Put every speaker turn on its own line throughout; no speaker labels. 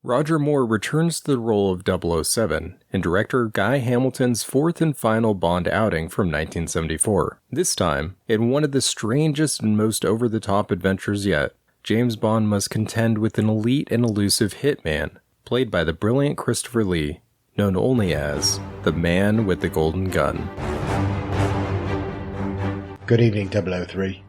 Roger Moore returns to the role of 007 in director Guy Hamilton's fourth and final Bond outing from 1974. This time, in one of the strangest and most over-the-top adventures yet, James Bond must contend with an elite and elusive hitman, played by the brilliant Christopher Lee, known only as the Man with the Golden Gun.
Good evening, 003.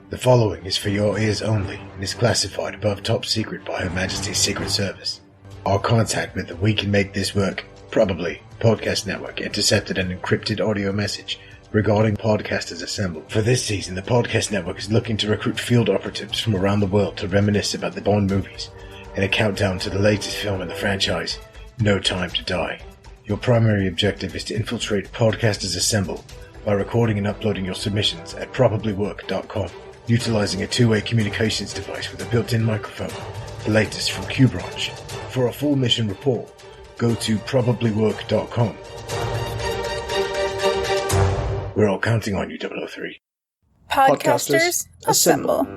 The following is for your ears only and is classified above top secret by Her Majesty's Secret Service. Our contact with the We Can Make This Work, probably, podcast network intercepted an encrypted audio message regarding Podcasters Assemble. For this season, the podcast network is looking to recruit field operatives from around the world to reminisce about the Bond movies in a countdown to the latest film in the franchise, No Time to Die. Your primary objective is to infiltrate Podcasters Assemble by recording and uploading your submissions at probablywork.com. Utilizing a two-way communications device with a built-in microphone, the latest from Q-Branch. For a full mission report, go to probablywork.com. We're all counting on you, 003.
Podcasters Assemble.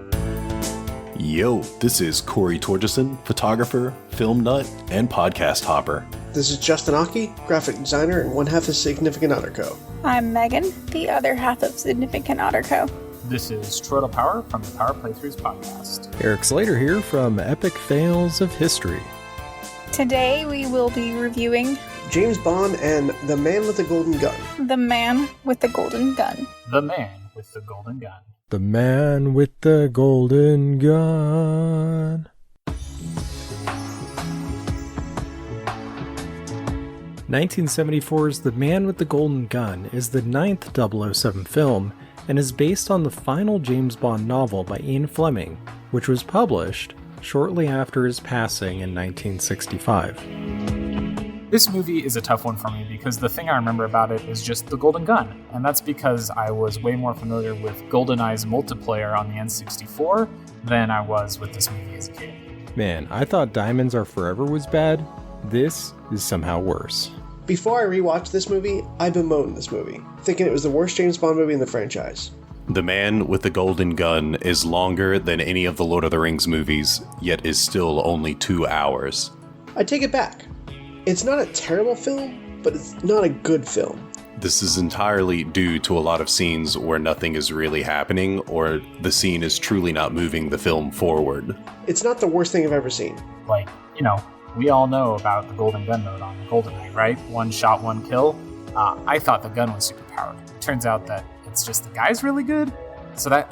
Yo, this is Corey Torgerson, photographer, film nut, and podcast hopper.
This is Justin Aki, graphic designer and one half of Significant Otter Co.
I'm Megan, the other half of Significant Otter Co.
This is Troidal Power from the Power Playthroughs podcast.
Eric Slater here from Epic Fails of History.
Today we will be reviewing
James Bond and The Man with the Golden Gun.
The Man with the Golden Gun.
The Man with the Golden Gun.
The Man with the Golden Gun. "1974's The Man with the Golden Gun is the ninth 007 film and is based on the final James Bond novel by Ian Fleming, which was published shortly after his passing in 1965.
This movie is a tough one for me because the thing I remember about it is just the Golden Gun, and that's because I was way more familiar with GoldenEye's multiplayer on the N64 than I was with this movie as a kid.
Man, I thought Diamonds Are Forever was bad. This is somehow worse.
Before I rewatched this movie, I bemoaned this movie, thinking it was the worst James Bond movie in the franchise.
The Man with the Golden Gun is longer than any of the Lord of the Rings movies, yet is still only 2 hours.
I take it back. It's not a terrible film, but it's not a good film.
This is entirely due to a lot of scenes where nothing is really happening, or the scene is truly not moving the film forward.
It's not the worst thing I've ever seen.
Like, we all know about the Golden Gun mode on GoldenEye, right? One shot, one kill. I thought the gun was superpowered. Turns out that it's just the guy's really good. So that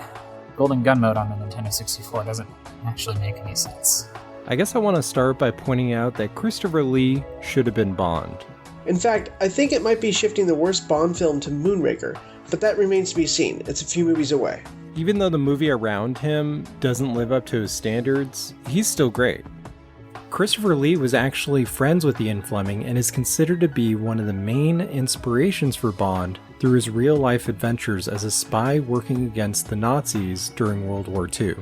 Golden Gun mode on the Nintendo 64 doesn't actually make any sense.
I guess I want to start by pointing out that Christopher Lee should have been Bond.
In fact, I think it might be shifting the worst Bond film to Moonraker, but that remains to be seen. It's a few movies away.
Even though the movie around him doesn't live up to his standards, he's still great. Christopher Lee was actually friends with Ian Fleming and is considered to be one of the main inspirations for Bond through his real-life adventures as a spy working against the Nazis during World War II.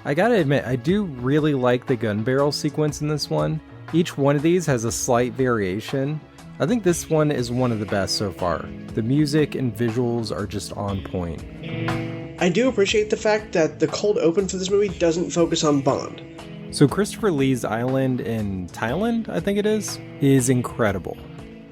I gotta admit, I do really like the gun barrel sequence in this one. Each one of these has a slight variation. I think this one is one of the best so far. The music and visuals are just on point.
I do appreciate the fact that the cold open for this movie doesn't focus on Bond.
So Christopher Lee's island in Thailand, I think it is incredible.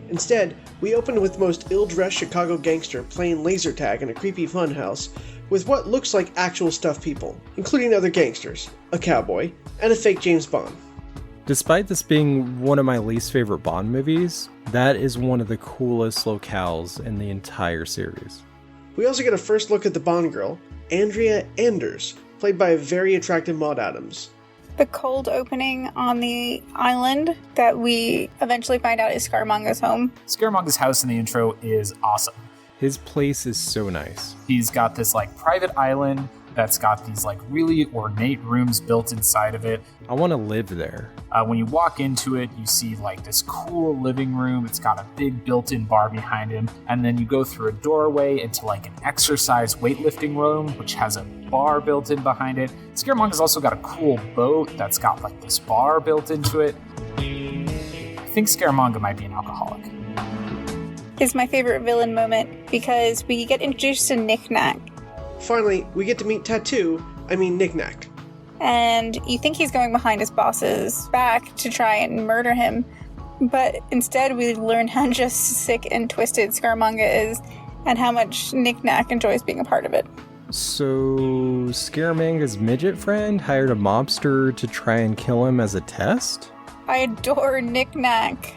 Instead, we open with the most ill-dressed Chicago gangster playing laser tag in a creepy funhouse with what looks like actual stuffed people, including other gangsters, a cowboy, and a fake James Bond.
Despite this being one of my least favorite Bond movies, that is one of the coolest locales in the entire series.
We also get a first look at the Bond girl, Andrea Anders, played by a very attractive Maud Adams.
The cold opening on the island that we eventually find out is Scaramouche's home.
Scaramouche's house in the intro is awesome.
His place is so nice.
He's got this private island that's got these really ornate rooms built inside of it.
I want to live there.
When you walk into it, you see this cool living room. It's got a big built-in bar behind him. And then you go through a doorway into an exercise weightlifting room, which has a bar built in behind it. Scaramouche has also got a cool boat that's got this bar built into it. I think Scaramouche might be an alcoholic.
Is my favorite villain moment because we get introduced to Knick-Knack.
Finally, we get to meet Knick-Knack.
and you think he's going behind his boss's back to try and murder him. But instead, we learn how just sick and twisted Scaramanga is, and how much Knick-Knack enjoys being a part of it.
So, Scaramanga's midget friend hired a mobster to try and kill him as a test?
I adore Knick-Knack.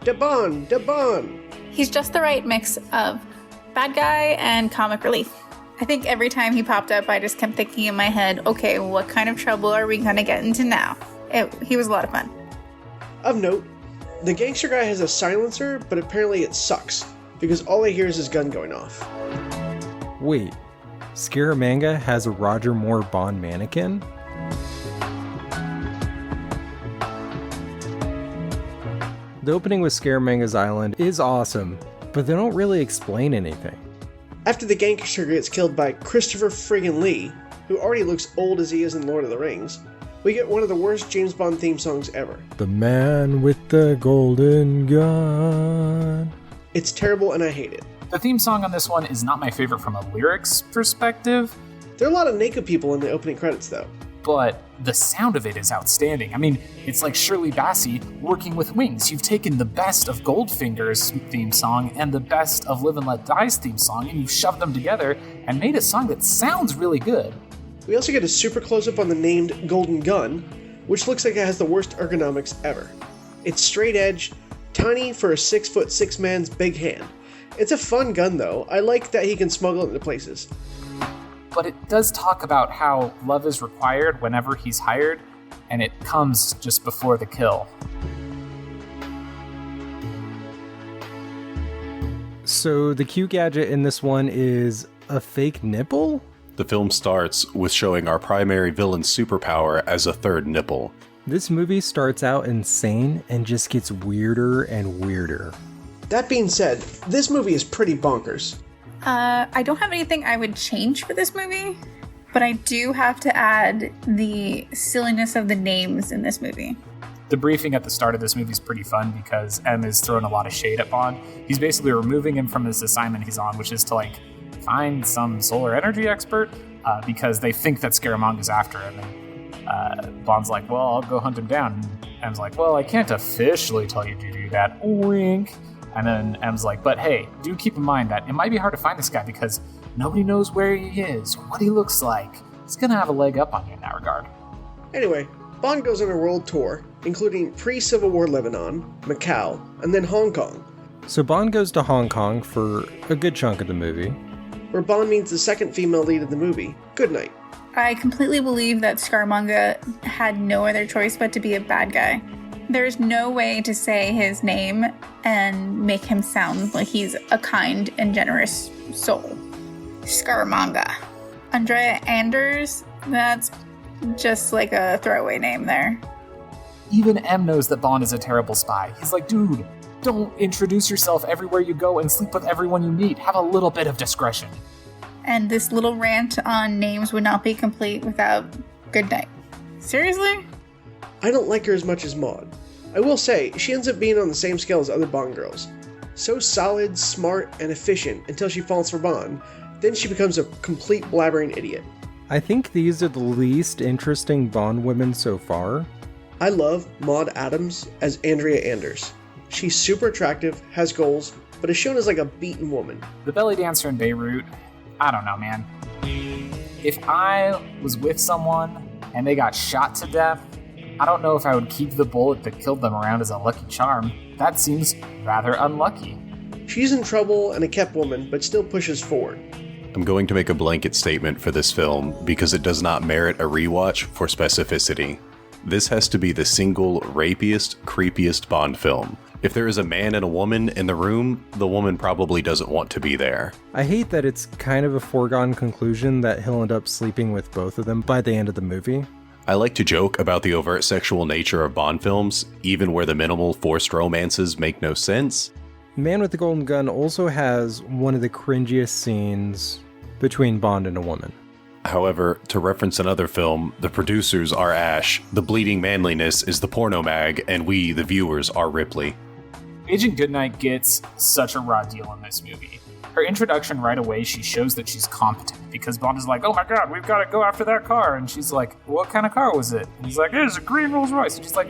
Daban!
He's just the right mix of bad guy and comic relief. I think every time he popped up, I just kept thinking in my head, okay, what kind of trouble are we gonna get into now? He was a lot of fun.
Of note, the gangster guy has a silencer, but apparently it sucks, because all I hear is his gun going off.
Wait, Scaramanga has a Roger Moore Bond mannequin? The opening with Scaramanga's Island is awesome, but they don't really explain anything.
After the gangster gets killed by Christopher friggin' Lee, who already looks old as he is in Lord of the Rings, we get one of the worst James Bond theme songs ever.
The man with the golden gun.
It's terrible and I hate it.
The theme song on this one is not my favorite from a lyrics perspective,
There are a lot of naked people in the opening credits though.
but the sound of it is outstanding. I mean, it's like Shirley Bassey working with Wings. You've taken the best of Goldfinger's theme song and the best of Live and Let Die's theme song, and you've shoved them together and made a song that sounds really good.
We also get a super close-up on the named Golden Gun, which looks like it has the worst ergonomics ever. It's straight edge, tiny for a 6'6" man's big hand. It's a fun gun though. I like that he can smuggle it into places.
But it does talk about how love is required whenever he's hired, and it comes just before the kill.
So the Q gadget in this one is a fake nipple?
The film starts with showing our primary villain's superpower as a third nipple.
This movie starts out insane and just gets weirder and weirder.
That being said, this movie is pretty bonkers.
I don't have anything I would change for this movie, but I do have to add the silliness of the names in this movie.
The briefing at the start of this movie is pretty fun because M is throwing a lot of shade at Bond. He's basically removing him from this assignment he's on, which is to find some solar energy expert because they think that Scaramanga's after him. And Bond's like, well, I'll go hunt him down. And M's like, well, I can't officially tell you to do that. Wink. And then M's like, but hey, do keep in mind that it might be hard to find this guy because nobody knows where he is or what he looks like. He's gonna have a leg up on you in that regard.
Anyway, Bond goes on a world tour, including pre-Civil War Lebanon, Macau, and then Hong Kong,
So Bond goes to Hong Kong for a good chunk of the movie.
where Bond meets the second female lead of the movie, Goodnight.
I completely believe that Scaramanga had no other choice but to be a bad guy. There's no way to say his name and make him sound like he's a kind and generous soul. Scaramanga. Andrea Anders, that's just like a throwaway name there.
Even M knows that Bond is a terrible spy. He's like, dude, don't introduce yourself everywhere you go and sleep with everyone you meet. Have a little bit of discretion.
And this little rant on names would not be complete without Goodnight. Seriously?
I don't like her as much as Maud. I will say, she ends up being on the same scale as other Bond girls. So solid, smart, and efficient until she falls for Bond, then she becomes a complete blabbering idiot.
I think these are the least interesting Bond women so far.
I love Maud Adams as Andrea Anders. She's super attractive, has goals, but is shown as like a beaten woman.
The belly dancer in Beirut, I don't know, man. If I was with someone and they got shot to death, I don't know if I would keep the bullet that killed them around as a lucky charm. That seems rather unlucky.
She's in trouble and a kept woman, but still pushes forward.
I'm going to make a blanket statement for this film because it does not merit a rewatch for specificity. This has to be the single rapiest, creepiest Bond film. If there is a man and a woman in the room, the woman probably doesn't want to be there.
I hate that it's kind of a foregone conclusion that he'll end up sleeping with both of them by the end of the movie.
I like to joke about the overt sexual nature of Bond films, even where the minimal forced romances make no sense.
Man with the Golden Gun also has one of the cringiest scenes between Bond and a woman.
However, to reference another film, the producers are Ash, the bleeding manliness is the porno mag, and we, the viewers, are Ripley.
Agent Goodnight gets such a raw deal in this movie. her introduction right away, she shows that she's competent because Bond is like, oh my god, we've got to go after that car. And she's like, what kind of car was it? And he's like, it was a green Rolls Royce. And she's like,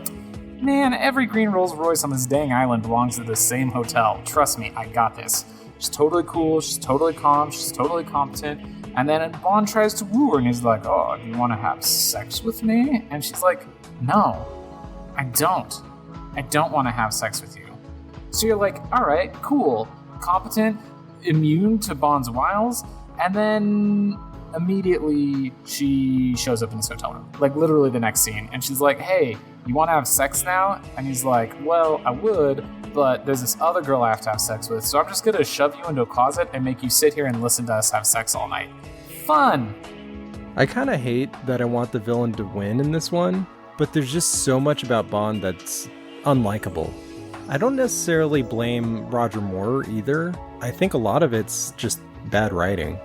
man, every green Rolls Royce on this dang island belongs to the same hotel. Trust me, I got this. She's totally cool. She's totally calm. She's totally competent. And then Bond tries to woo her and he's like, oh, do you want to have sex with me? And she's like, no, I don't. I don't want to have sex with you. So you're like, all right, cool. Competent, immune to Bond's wiles. And then immediately she shows up in this hotel room. Like literally the next scene. And she's like, hey, you want to have sex now? And he's like, well, I would, but there's this other girl I have to have sex with. So I'm just going to shove you into a closet and make you sit here and listen to us have sex all night. Fun.
I kind of hate that I want the villain to win in this one, but there's just so much about Bond that's unlikable. I don't necessarily blame Roger Moore either. I think a lot of it's just bad writing.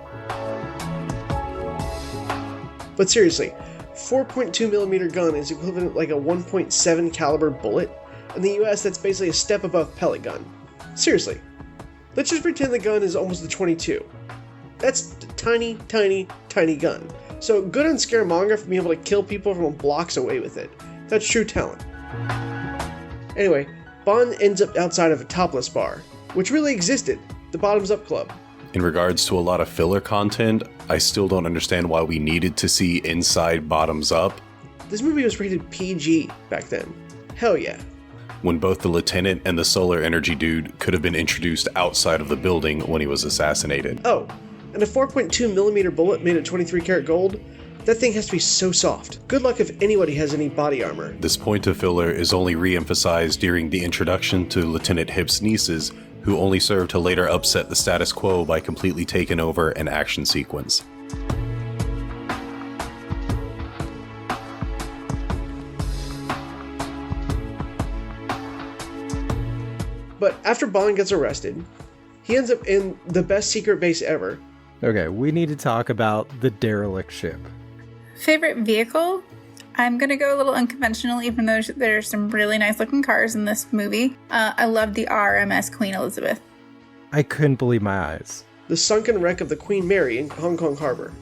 But seriously, 4.2mm gun is equivalent like a 1.7 caliber bullet. In the US, that's basically a step above pellet gun. Seriously. Let's just pretend the gun is almost the 22. That's a tiny, tiny, tiny gun. So good on Scaramanga for being able to kill people from blocks away with it. That's true talent. Anyway, Bond ends up outside of a topless bar, which really existed, the Bottoms Up Club.
In regards to a lot of filler content, I still don't understand why we needed to see inside Bottoms Up.
This movie was rated PG back then. Hell yeah.
When both the lieutenant and the solar energy dude could have been introduced outside of the building when he was assassinated.
Oh, and a 4.2mm bullet made of 23 karat gold? That thing has to be so soft. Good luck if anybody has any body armor.
This point of filler is only re-emphasized during the introduction to Lieutenant Hip's nieces, who only served to later upset the status quo by completely taking over an action sequence.
But after Bond gets arrested, he ends up in the best secret base ever.
Okay, we need to talk about the derelict ship.
Favorite vehicle? I'm going to go a little unconventional, even though there's some really nice looking cars in this movie. I love the RMS Queen Elizabeth.
I couldn't believe my eyes.
The sunken wreck of the Queen Mary in Hong Kong Harbor.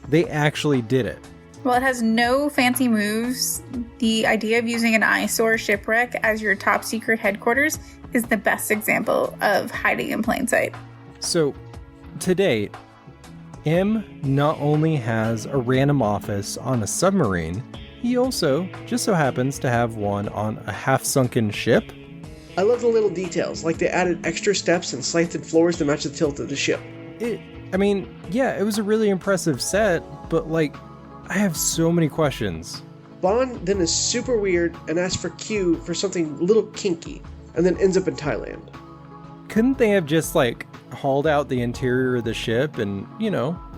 They actually did it.
While it has no fancy moves, the idea of using an eyesore shipwreck as your top secret headquarters is the best example of hiding in plain sight.
So, to date, M not only has a random office on a submarine, he also just so happens to have one on a half-sunken ship.
I love the little details, like they added extra steps and slanted floors to match the tilt of the ship.
It was a really impressive set, but I have so many questions.
Bond then is super weird and asks for Q for something a little kinky, and then ends up in Thailand.
Couldn't they have just hauled out the interior of the ship and,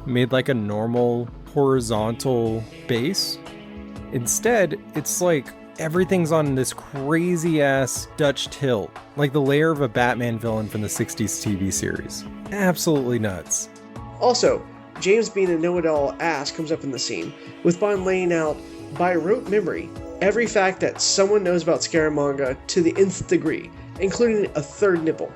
made a normal horizontal base? Instead, it's everything's on this crazy ass Dutch tilt, like the lair of a Batman villain from the 60s TV series. Absolutely nuts.
Also, James being a know-it-all ass comes up in the scene, with Bond laying out, by rote memory, every fact that someone knows about Scaramanga to the nth degree, including a third nipple.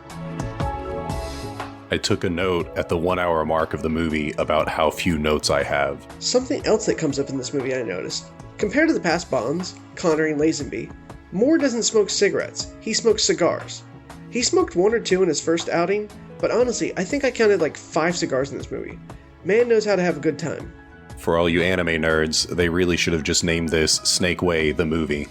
I took a note at the 1 hour mark of the movie about how few notes I have.
Something else that comes up in this movie I noticed. Compared to the past Bonds, Connery and Lazenby, Moore doesn't smoke cigarettes, he smokes cigars. He smoked one or two in his first outing, but honestly, I think I counted 5 cigars in this movie. Man knows how to have a good time.
For all you anime nerds, they really should have just named this Snake Way the movie.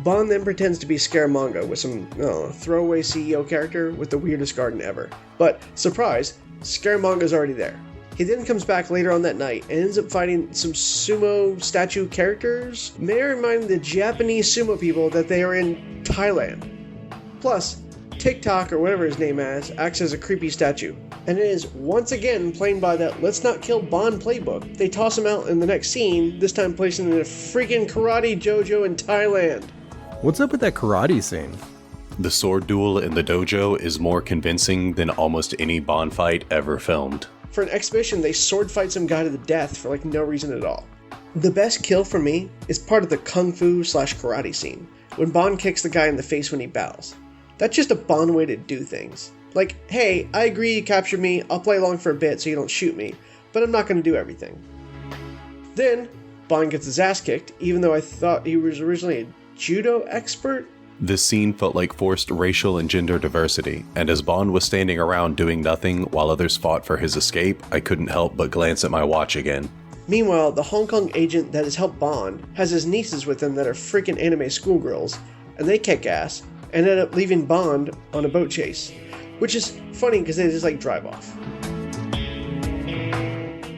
Bond then pretends to be Scaramanga with some throwaway CEO character with the weirdest garden ever. But, surprise, Scaramanga's already there. He then comes back later on that night and ends up fighting some sumo statue characters. May I remind the Japanese sumo people that they are in Thailand. Plus, TikTok or whatever his name is acts as a creepy statue. And it is once again playing by that Let's Not Kill Bond playbook. They toss him out in the next scene, this time placing him in a freaking karate dojo in Thailand.
What's up with that karate scene?
The sword duel in the dojo is more convincing than almost any Bond fight ever filmed.
For an exhibition, they sword fight some guy to the death for no reason at all. The best kill for me is part of the kung fu / karate scene, when Bond kicks the guy in the face when he bows. That's just a Bond way to do things. Like, hey, I agree you captured me, I'll play along for a bit so you don't shoot me, but I'm not going to do everything. Then, Bond gets his ass kicked, even though I thought he was originally a judo expert.
This scene felt like forced racial and gender diversity, and as Bond was standing around doing nothing while others fought for his escape, I couldn't help but glance at my watch again.
Meanwhile, the Hong Kong agent that has helped Bond has his nieces with him that are freaking anime schoolgirls, and they kick ass, and end up leaving Bond on a boat chase. Which is funny because they just drive off.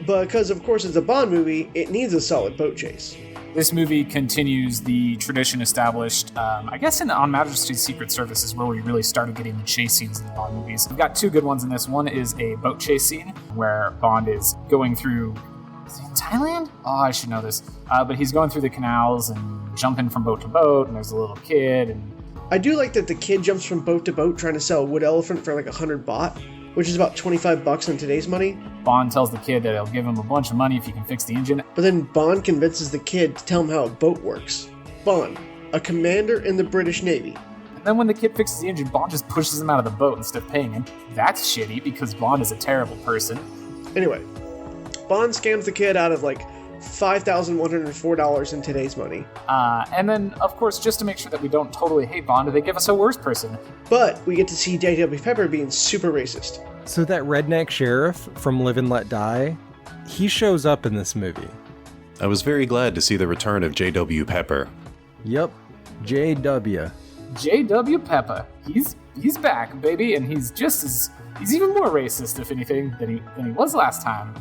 Because of course it's a Bond movie, it needs a solid boat chase.
This movie continues the tradition established, I guess, in On Majesty's Secret Service is where we really started getting the chase scenes in the Bond movies. We've got two good ones in this. One is a boat chase scene where Bond is going through... Is he in Thailand? Oh, I should know this. But he's going through the canals and jumping from boat to boat, and there's a little kid. And
I do like that the kid jumps from boat to boat trying to sell a wood elephant for 100 baht, which is about $25 in today's money.
Bond tells the kid that he'll give him a bunch of money if he can fix the engine.
But then Bond convinces the kid to tell him how a boat works. Bond, a commander in the British Navy.
And then when the kid fixes the engine, Bond just pushes him out of the boat instead of paying him. That's shitty because Bond is a terrible person.
Anyway, Bond scams the kid out of $5,104 in today's money.
And then, of course, just to make sure that we don't totally hate Bond, they give us a worse person.
But we get to see J.W. Pepper being super racist.
So that redneck sheriff from Live and Let Die, he shows up in this movie.
I was very glad to see the return of J.W. Pepper.
Yep, J.W.
J.W. Pepper. He's back, baby, and he's even more racist, if anything, than he was last time.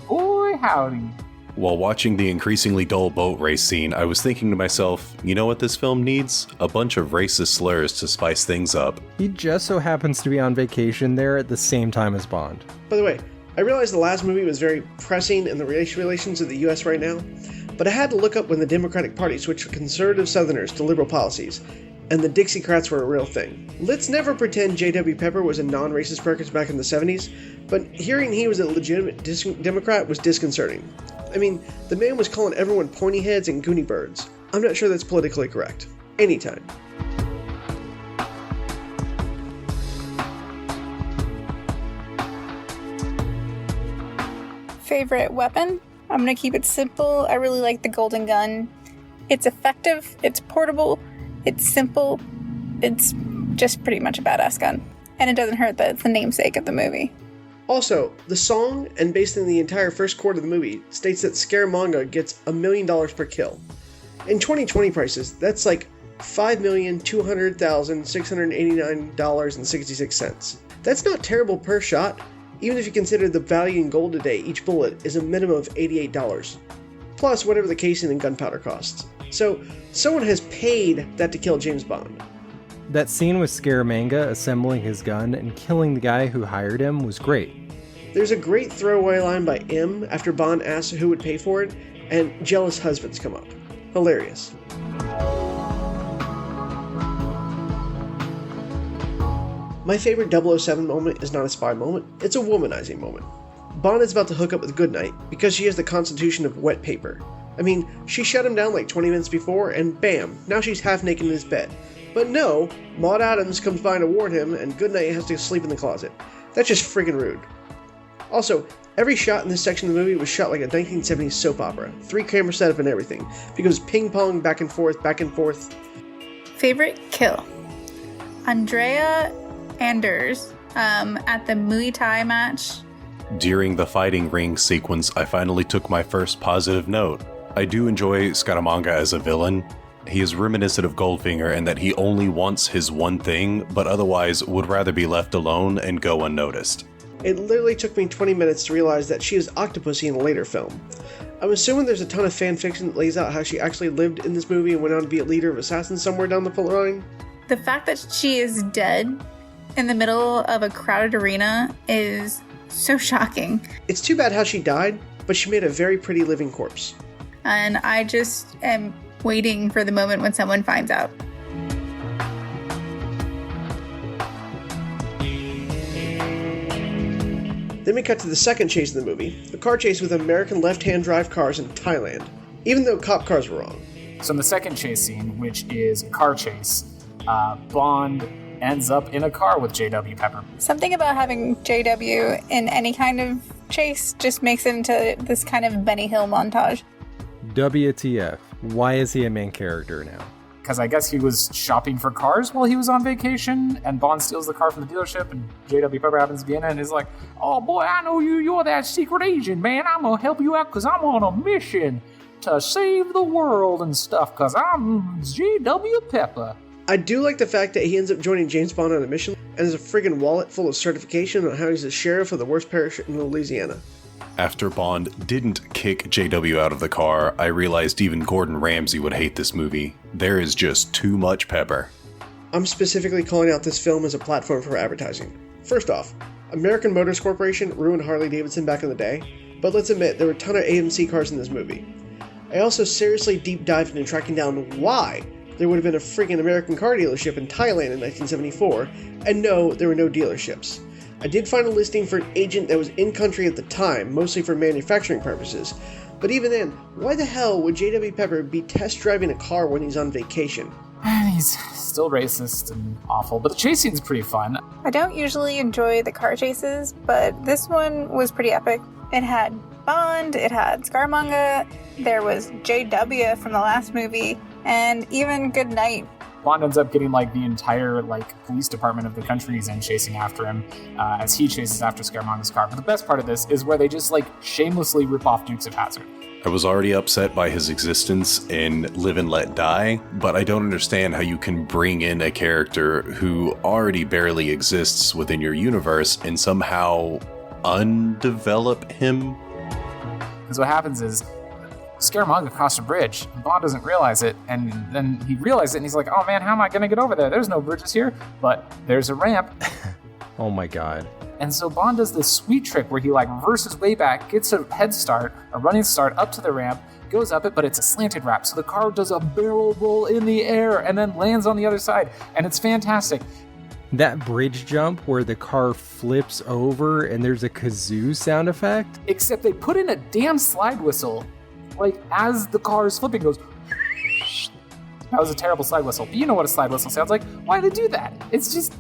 Boy, howdy.
While watching the increasingly dull boat race scene, I was thinking to myself, you know what this film needs? A bunch of racist slurs to spice things up.
He just so happens to be on vacation there at the same time as Bond.
By the way, I realized the last movie was very pressing in the race relations of the U.S. right now, but I had to look up when the Democratic Party switched from conservative Southerners to liberal policies, and the Dixiecrats were a real thing. Let's never pretend J.W. Pepper was a non-racist person back in the 70s, but hearing he was a legitimate Democrat was disconcerting. I mean, the man was calling everyone pointy heads and goony birds. I'm not sure that's politically correct. Anytime.
Favorite weapon? I'm gonna keep it simple. I really like the golden gun. It's effective, it's portable, it's simple, it's just pretty much a badass gun. And it doesn't hurt that it's the namesake of the movie.
Also, the song, and based on the entire first quarter of the movie, states that Scaramanga gets $1 million per kill. In 2020 prices, that's $5,200,689.66. That's not terrible per shot, even if you consider the value in gold today. Each bullet is a minimum of $88, plus whatever the casing and gunpowder costs. So, someone has paid that to kill James Bond.
That scene with Scaramanga assembling his gun and killing the guy who hired him was great.
There's a great throwaway line by M after Bond asks who would pay for it, and jealous husbands come up. Hilarious. My favorite 007 moment is not a spy moment, it's a womanizing moment. Bond is about to hook up with Goodnight because she has the constitution of wet paper. I mean, she shut him down 20 minutes before, and bam, now she's half naked in his bed. But no, Maud Adams comes by to warn him, and Goodnight has to sleep in the closet. That's just friggin' rude. Also, every shot in this section of the movie was shot like a 1970s soap opera. 3-camera setup and everything. Because ping-pong, back and forth, back and forth.
Favorite kill? Andrea Anders at the Muay Thai match.
During the fighting ring sequence, I finally took my first positive note. I do enjoy Scaramanga as a villain. He is reminiscent of Goldfinger in that he only wants his one thing, but otherwise would rather be left alone and go unnoticed.
It literally took me 20 minutes to realize that she is Octopussy in a later film. I'm assuming there's a ton of fan fiction that lays out how she actually lived in this movie and went on to be a leader of assassins somewhere down the line.
The fact that she is dead in the middle of a crowded arena is so shocking.
It's too bad how she died, but she made a very pretty living corpse.
And I just am waiting for the moment when someone finds out.
Then we cut to the second chase in the movie, a car chase with American left-hand drive cars in Thailand, even though cop cars were wrong.
So in the second chase scene, which is a car chase, Bond ends up in a car with J.W. Pepper.
Something about having JW in any kind of chase just makes it into this kind of Benny Hill montage.
WTF? Why is he a main character now?
Because I guess he was shopping for cars while he was on vacation, and Bond steals the car from the dealership, and J.W. Pepper happens to be in it, and he's like, oh boy, I know you're that secret agent, man. I'm going to help you out because I'm on a mission to save the world and stuff, because I'm J.W. Pepper.
I do like the fact that he ends up joining James Bond on a mission and has a friggin' wallet full of certification on how he's the sheriff of the worst parish in Louisiana.
After Bond didn't kick JW out of the car, I realized even Gordon Ramsay would hate this movie. There is just too much pepper.
I'm specifically calling out this film as a platform for advertising. First off, American Motors Corporation ruined Harley-Davidson back in the day, but let's admit there were a ton of AMC cars in this movie. I also seriously deep dived into tracking down why there would have been a freaking American car dealership in Thailand in 1974, and no, there were no dealerships. I did find a listing for an agent that was in country at the time, mostly for manufacturing purposes. But even then, why the hell would J.W. Pepper be test driving a car when he's on vacation?
And he's still racist and awful, but the chase scene's pretty fun.
I don't usually enjoy the car chases, but this one was pretty epic. It had Bond, it had Scaramanga, there was JW from the last movie, and even Goodnight.
Bond ends up getting the entire police department of the country he's in chasing after him as he chases after Scaramanga's car. But the best part of this is where they just shamelessly rip off Dukes of Hazzard.
I was already upset by his existence in Live and Let Die, but I don't understand how you can bring in a character who already barely exists within your universe and somehow undevelop him.
Because what happens is Scaramanga crossed a bridge, and Bond doesn't realize it, and then he realizes it, and he's like, oh man, how am I going to get over there? There's no bridges here, but there's a ramp.
Oh my god.
And so Bond does this sweet trick where he reverses way back, gets a head start, a running start up to the ramp, goes up it, but it's a slanted ramp, so the car does a barrel roll in the air and then lands on the other side, and it's fantastic.
That bridge jump where the car flips over and there's a kazoo sound effect?
Except they put in a damn slide whistle. As the car is flipping, goes. That was a terrible slide whistle. But you know what a slide whistle sounds like. Why do they do that? It's just.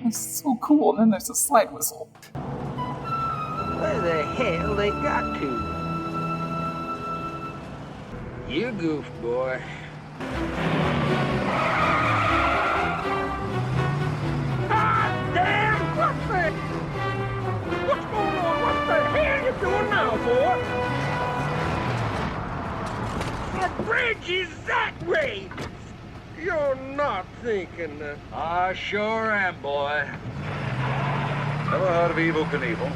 It's so cool. And then there's a slide whistle.
Where the hell they got to? You goof, boy. Ah, damn! What's going on? What the hell you doing now, boy? The bridge is that way! You're not thinking that. I sure am, boy.
Never heard of Evel Knievel.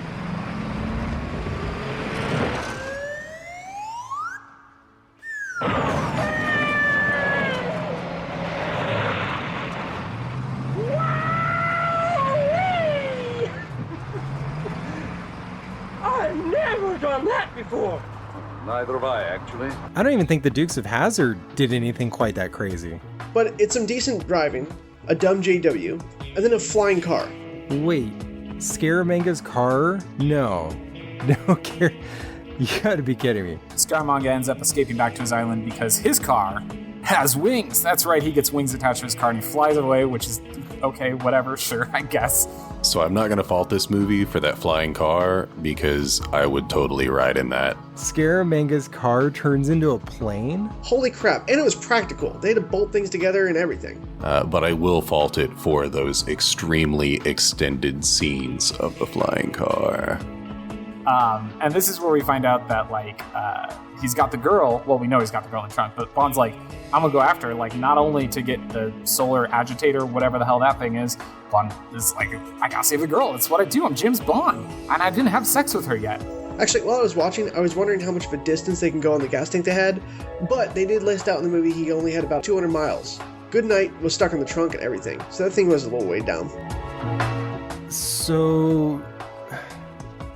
I've never done that before.
Neither have I, actually.
I don't even think the Dukes of Hazzard did anything quite that crazy.
But it's some decent driving, a dumb JW, and then a flying car.
Wait, Scaramanga's car? No. No, you gotta be kidding me.
Scaramanga ends up escaping back to his island because his car has wings. That's right, he gets wings attached to his car and he flies away, which is okay, whatever, sure, I guess.
So I'm not going to fault this movie for that flying car because I would totally ride in that.
Scaramanga's car turns into a plane?
Holy crap, and it was practical. They had to bolt things together and everything.
But I will fault it for those extremely extended scenes of the flying car.
And this is where we find out that, he's got the girl. Well, we know he's got the girl in the trunk, but Bond's like, I'm gonna go after her, not only to get the solar agitator, whatever the hell that thing is. Bond is like, I gotta save the girl. That's what I do. I'm James Bond. And I didn't have sex with her yet.
Actually, while I was watching, I was wondering how much of a distance they can go on the gas tank they had, but they did list out in the movie he only had about 200 miles. Goodnight was stuck in the trunk and everything, so that thing was a little way down.
So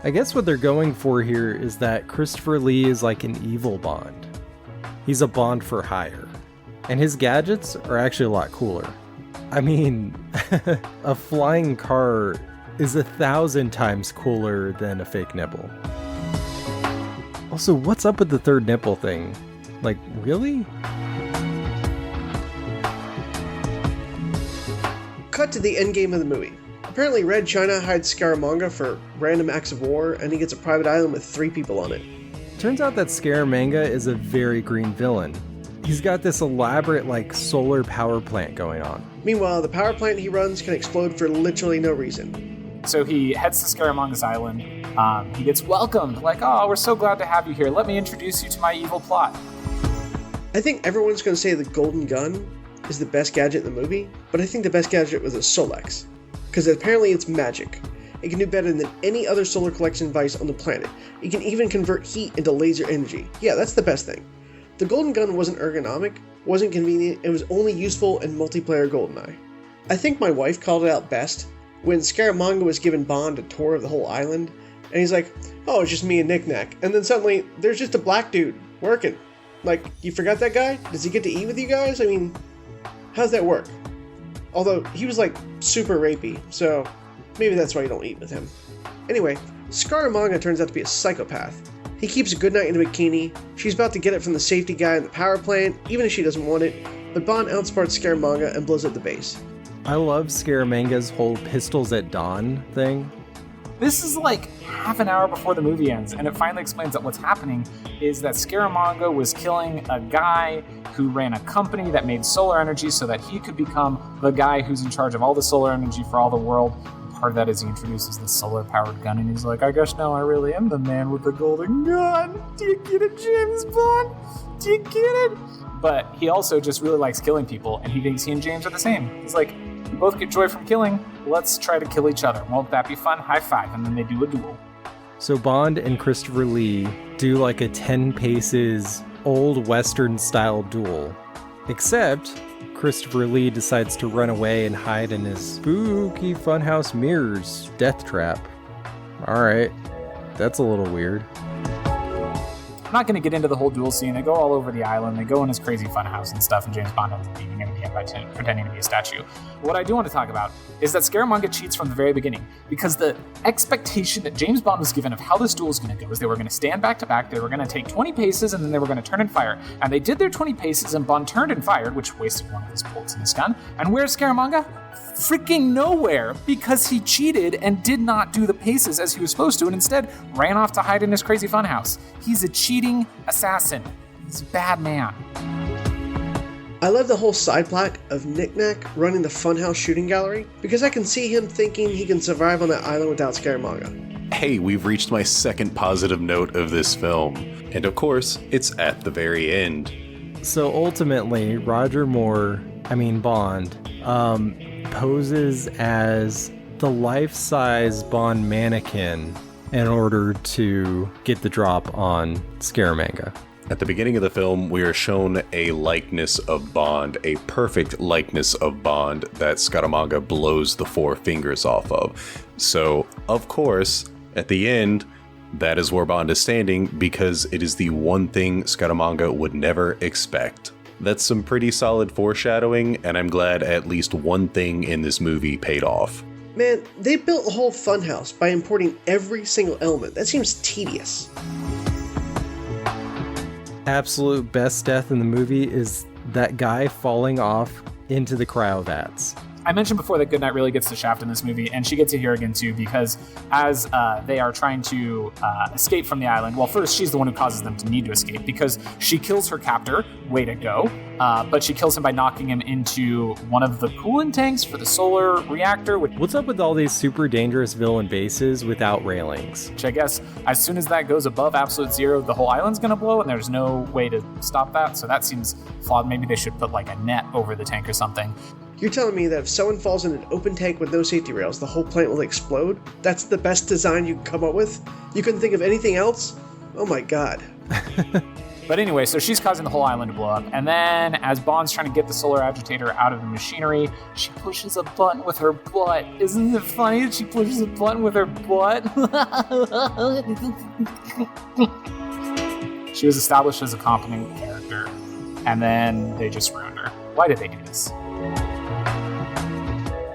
I guess what they're going for here is that Christopher Lee is like an evil Bond. He's a Bond for hire. And his gadgets are actually a lot cooler. I mean, a flying car is 1,000 times cooler than a fake nipple. Also, what's up with the third nipple thing? Really?
cut to the end game of the movie. Apparently Red China hides Scaramanga for random acts of war, and he gets a private island with 3 people on it.
Turns out that Scaramanga is a very green villain. He's got this elaborate, solar power plant going on.
Meanwhile, the power plant he runs can explode for literally no reason.
So he heads to Scaramanga's island. He gets welcomed, we're so glad to have you here. Let me introduce you to my evil plot.
I think everyone's going to say the golden gun is the best gadget in the movie, but I think the best gadget was a Solex. Because apparently it's magic. It can do better than any other solar collection device on the planet. It can even convert heat into laser energy. Yeah, that's the best thing. The golden gun wasn't ergonomic, wasn't convenient, and was only useful in multiplayer GoldenEye. I think my wife called it out best when Scaramanga was giving Bond a tour of the whole island, and he's like, oh, it's just me and Knick-Knack. And then suddenly, there's just a black dude working. You forgot that guy? Does he get to eat with you guys? I mean, how's that work? Although, he was super rapey, so maybe that's why you don't eat with him. Anyway, Scaramanga turns out to be a psychopath. He keeps Goodnight in a bikini, she's about to get it from the safety guy in the power plant, even if she doesn't want it, but Bond outsmarts Scaramanga and blows up the base.
I love Scaramanga's whole pistols at dawn thing.
This is half an hour before the movie ends, and it finally explains that what's happening is that Scaramanga was killing a guy who ran a company that made solar energy so that he could become the guy who's in charge of all the solar energy for all the world. Part of that is he introduces the solar-powered gun, and he's like, I guess now I really am the man with the golden gun. Do you get it, James Bond? Do you get it? But he also just really likes killing people, and he thinks he and James are the same. He's like, we both get joy from killing. Let's try to kill each other. Won't that be fun? High five. And then they do a duel.
So Bond and Christopher Lee do a 10 paces old Western-style duel. Except Christopher Lee decides to run away and hide in his spooky funhouse mirrors death trap. Alright, that's a little weird.
I'm not going to get into the whole duel scene. They go all over the island. They go in his crazy funhouse and stuff, and James Bond ends up beating him at the end by pretending to be a statue. What I do want to talk about is that Scaramanga cheats from the very beginning, because the expectation that James Bond was given of how this duel is going to go is they were going to stand back to back, they were going to take 20 paces, and then they were going to turn and fire. And they did their 20 paces, and Bond turned and fired, which wasted one of his bullets in his gun. And where's Scaramanga? Freaking nowhere, because he cheated and did not do the paces as he was supposed to, and instead ran off to hide in his crazy funhouse. He's a cheating assassin. He's a bad man.
I love the whole side plot of Knick-Knack running the funhouse shooting gallery, because I can see him thinking he can survive on that island without Scaramanga.
Hey, we've reached my second positive note of this film. And of course, it's at the very end.
So ultimately, Bond, poses as the life-size Bond mannequin in order to get the drop on Scaramanga.
At the beginning of the film, we are shown a likeness of Bond, a perfect likeness of Bond that Scaramanga blows the 4 fingers off of. So, of course, at the end, that is where Bond is standing because it is the one thing Scaramanga would never expect. That's some pretty solid foreshadowing, and I'm glad at least one thing in this movie paid off.
Man, they built a whole funhouse by importing every single element. That seems tedious.
Absolute best death in the movie is that guy falling off into the cryovats.
I mentioned before that Goodnight really gets the shaft in this movie, and she gets it here again too, because as they are trying to escape from the island, well, first she's the one who causes them to need to escape, because she kills her captor, way to go, but she kills him by knocking him into one of the coolant tanks for the solar reactor.
What's up with all these super dangerous villain bases without railings?
Which I guess as soon as that goes above absolute zero, the whole island's gonna blow, and there's no way to stop that, so that seems flawed. Maybe they should put a net over the tank or something.
You're telling me that if someone falls in an open tank with no safety rails, the whole plant will explode? That's the best design you can come up with? You couldn't think of anything else? Oh my god.
But anyway, so she's causing the whole island to blow up, and then as Bond's trying to get the solar agitator out of the machinery, she pushes a button with her butt. Isn't it funny that she pushes a button with her butt? She was established as a competent character, and then they just ruined her. Why did they do this?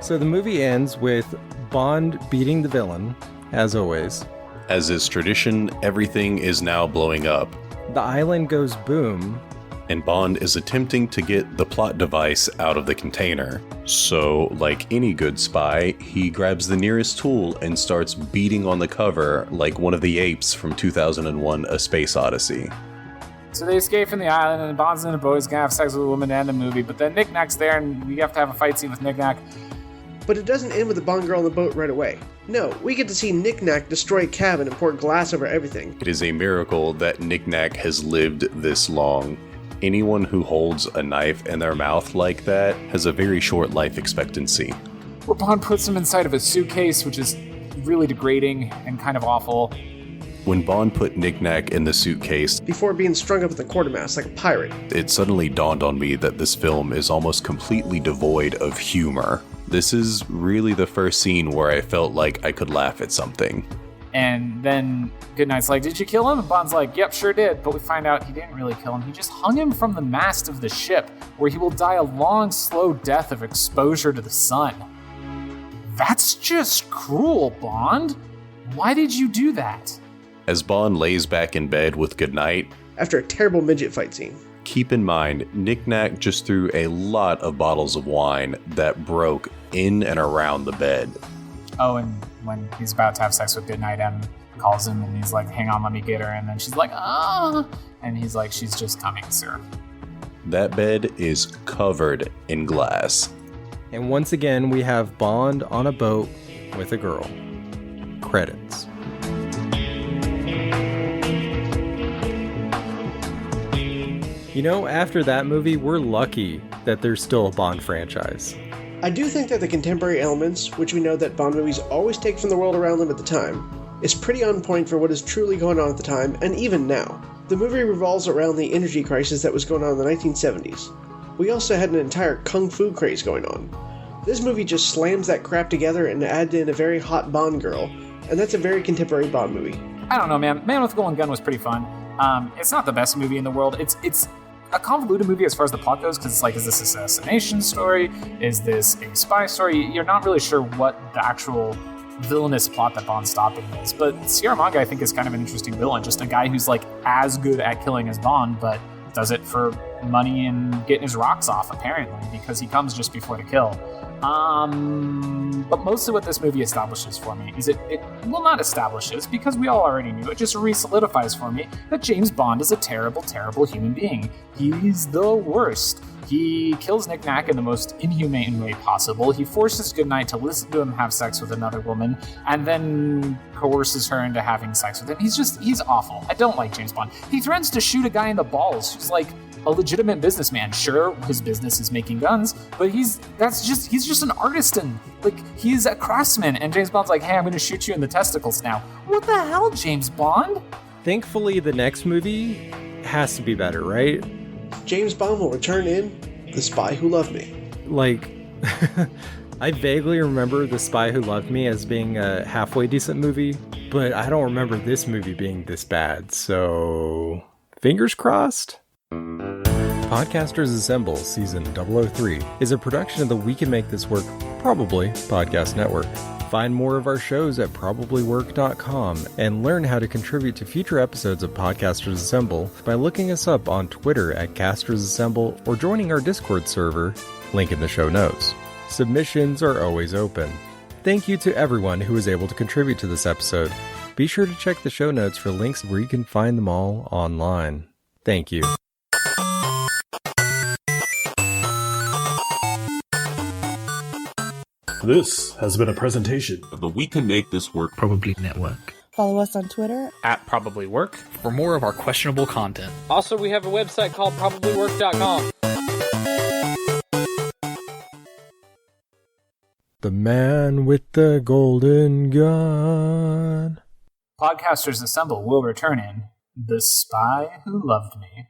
So the movie ends with Bond beating the villain, as always.
As is tradition, everything is now blowing up.
The island goes boom.
and Bond is attempting to get the plot device out of the container. So, like any good spy, he grabs the nearest tool and starts beating on the cover like one of the apes from 2001: A Space Odyssey.
So they escape from the island, and Bond's in a boat. He's gonna have sex with a woman to end the movie. But then Knick-Knack's there, and we have to have a fight scene with Knick-Knack.
But it doesn't end with the Bond girl on the boat right away. No, we get to see Knick-Knack destroy a cabin and pour glass over everything.
It is a miracle that Knick-Knack has lived this long. Anyone who holds a knife in their mouth like that has a very short life expectancy.
Well, Bond puts him inside of a suitcase, which is really degrading and kind of awful.
When Bond put Knick-Knack in the suitcase,
Before being strung up at the quartermast like a pirate.
it suddenly dawned on me that this film is almost completely devoid of humor. This is really the first scene where I felt like I could laugh at something.
And then Goodnight's like, did you kill him? And Bond's like, yep, sure did. But we find out he didn't really kill him. He just hung him from the mast of the ship, where he will die a long, slow death of exposure to the sun. That's just cruel, Bond. Why did you do that?
As Bond lays back in bed with Goodnight,
After a terrible midget fight scene.
keep in mind, Knick-Knack just threw a lot of bottles of wine that broke in and around the bed.
Oh, and when he's about to have sex with Goodnight, M calls him and he's like, hang on, let me get her. And then she's like, ah. And he's like, she's just coming, sir.
That bed is covered in glass.
And once again, we have Bond on a boat with a girl. Credits. You know, after that movie, we're lucky that there's still a Bond franchise.
I do think that the contemporary elements, which we know that Bond movies always take from the world around them at the time, is pretty on point for what is truly going on at the time, and even now. The movie revolves around the energy crisis that was going on in the 1970s. We also had an entire kung fu craze going on. This movie just slams that crap together and adds in a very hot Bond girl, and that's a very contemporary Bond movie.
I don't know, man. Man with Golden Gun was pretty fun. It's not the best movie in the world. It's a convoluted movie as far as the plot goes, because it's like, is this an assassination story? Is this a spy story? You're not really sure what the actual villainous plot that Bond's stopping is. But Scaramanga, I think, is kind of an interesting villain. Just a guy who's like as good at killing as Bond, but does it for money and getting his rocks off, apparently, because he comes just before the kill. But mostly what this movie establishes for me is it well, not establishes, because we all already knew, it just re-solidifies for me that James Bond is a terrible, terrible human being. He's the worst. He kills Knick-Knack in the most inhumane way possible. He forces Goodnight to listen to him have sex with another woman, and then coerces her into having sex with him. He's awful. I don't like James Bond. He threatens to shoot a guy in the balls who's like a legitimate businessman. Sure, his business is making guns, but he's just an artisan. Like, he's a craftsman, and James Bond's like, hey, I'm gonna shoot you in the testicles now. What the hell, James Bond?
Thankfully, the next movie has to be better, right?
James Bond will return in The Spy Who Loved Me.
Like, I vaguely remember The Spy Who Loved Me as being a halfway decent movie, but I don't remember this movie being this bad, so fingers crossed. Podcasters Assemble Season 003 is a production of the We Can Make This Work Probably podcast network. Find more of our shows at probablywork.com and learn how to contribute to future episodes of Podcasters Assemble by looking us up on Twitter at Casters Assemble or joining our Discord server, link in the show notes. Submissions are always open. Thank you to everyone who was able to contribute to this episode. Be sure to check the show notes for links where you can find them all online. Thank you.
This has been a presentation
of the We Can Make This Work
Probably Network.
Follow us on Twitter
at Probably Work for more of our questionable content.
Also, we have a website called probablywork.com.
The man with the golden gun.
Podcasters Assemble will return in The Spy Who Loved Me.